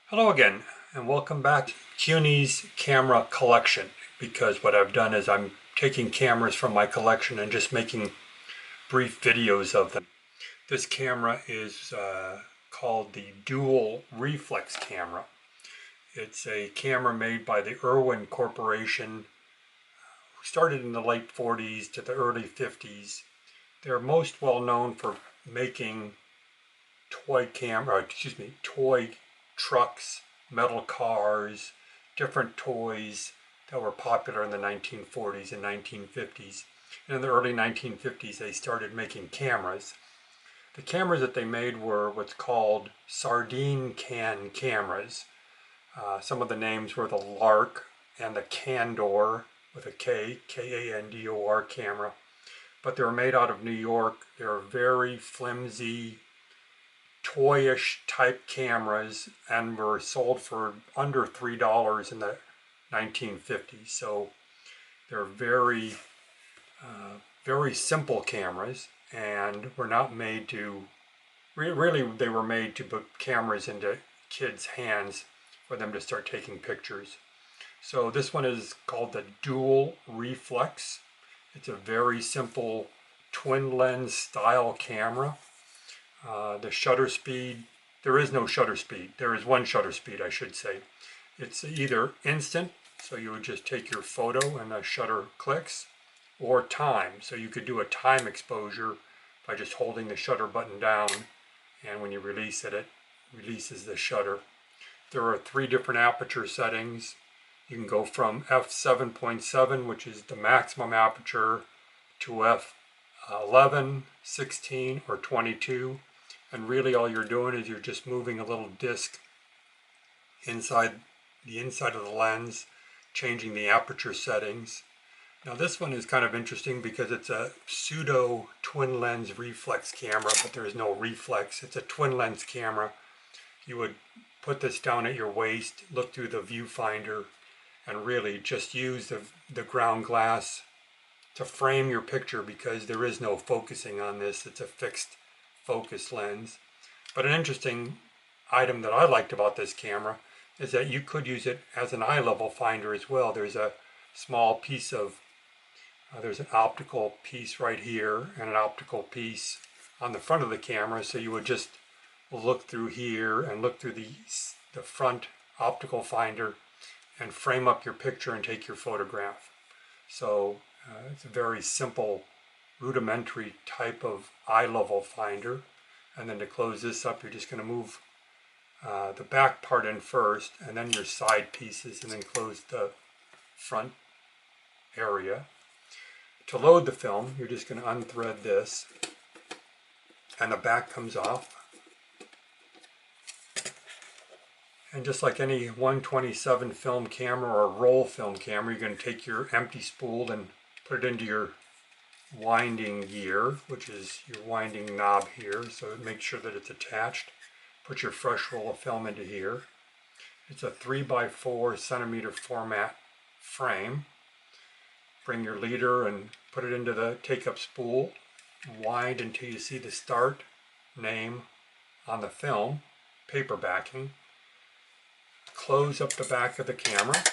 Hello again, and welcome back to CUNY's camera collection, because what I've done is I'm taking cameras from my collection and just making brief videos of them. This camera is called the Dual Reflex camera. It's a camera made by the Irwin Corporation, who started in the late 40s to the early 50s. They're most well known for making toy trucks, metal cars, different toys that were popular in the 1940s and 1950s. And in the early 1950s, they started making cameras. The cameras that they made were what's called sardine can cameras. Some of the names were the Lark and the Candor with a K, K-A-N-D-O-R camera. But they were made out of New York. They were very flimsy, toyish type cameras and were sold for under $3 in the 1950s. So they're very simple cameras, and were not made to really, they were made to put cameras into kids' hands for them to start taking pictures. So this one is called the Dual Reflex. It's a very simple twin lens style camera. The shutter speed, there is no shutter speed. There is one shutter speed, I should say. It's either instant, so you would just take your photo and the shutter clicks, or time. So you could do a time exposure by just holding the shutter button down, and when you release it, it releases the shutter. There are 3 different aperture settings. You can go from f7.7, which is the maximum aperture, to f11, 16, or 22. And really all you're doing is you're just moving a little disc inside the inside of the lens, changing the aperture settings. Now this one is kind of interesting because it's a pseudo twin lens reflex camera, but there is no reflex. It's a twin lens camera. You would put this down at your waist, look through the viewfinder, and really just use the ground glass to frame your picture, because there is no focusing on this. It's a fixed focus lens. But an interesting item that I liked about this camera is that you could use it as an eye level finder as well. There's a small piece of, there's an optical piece right here and an optical piece on the front of the camera. So you would just look through here and look through the front optical finder and frame up your picture and take your photograph. So it's a very simple, rudimentary type of eye level finder. And then to close this up, you're just going to move the back part in first, and then your side pieces, and then close the front area. To load the film, you're just going to unthread this, and the back comes off. And just like any 127 film camera or roll film camera, you're going to take your empty spool and put it into your winding gear, which is your winding knob here, so make sure that it's attached. Put your fresh roll of film into here. It's a 3x4 centimeter format frame. Bring your leader and put it into the take-up spool. Wind until you see the start name on the film, paper backing. Close up the back of the camera.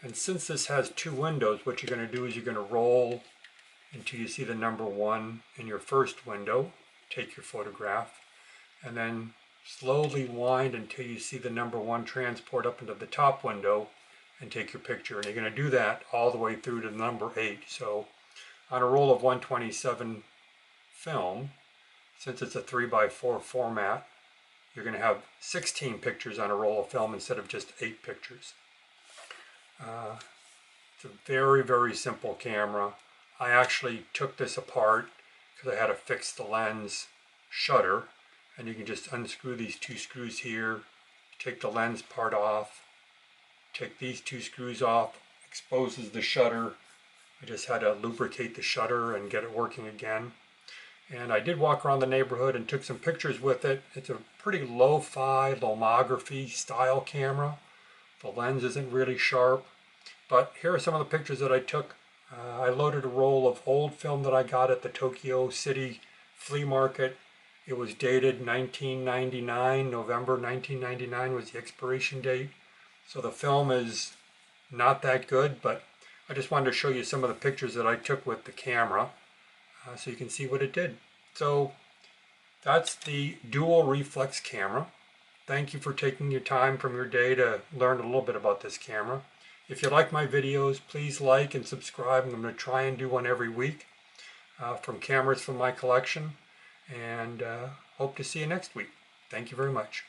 And since this has 2 windows, what you're going to do is you're going to roll until you see the number 1 in your first window. Take your photograph, and then slowly wind until you see the number 1 transport up into the top window and take your picture. And you're going to do that all the way through to the number 8. So on a roll of 127 film, since it's a 3x4 format, you're going to have 16 pictures on a roll of film instead of just 8 pictures. It's a very, very simple camera. I actually took this apart because I had to fix the lens shutter, and you can just unscrew these 2 screws here, take the lens part off, take these 2 screws off, exposes the shutter. I just had to lubricate the shutter and get it working again. And I did walk around the neighborhood and took some pictures with it. It's a pretty lo-fi lomography style camera. The lens isn't really sharp, but here are some of the pictures that I took. I loaded a roll of old film that I got at the Tokyo City flea market It was dated 1999, November 1999 was the expiration date. So the film is not that good, but I just wanted to show you some of the pictures that I took with the camera so you can see what it did. So that's the Dual Reflex camera. Thank you for taking your time from your day to learn a little bit about this camera. If you like my videos, please like and subscribe. I'm going to try and do one every week from cameras from my collection, and hope to see you next week. Thank you very much.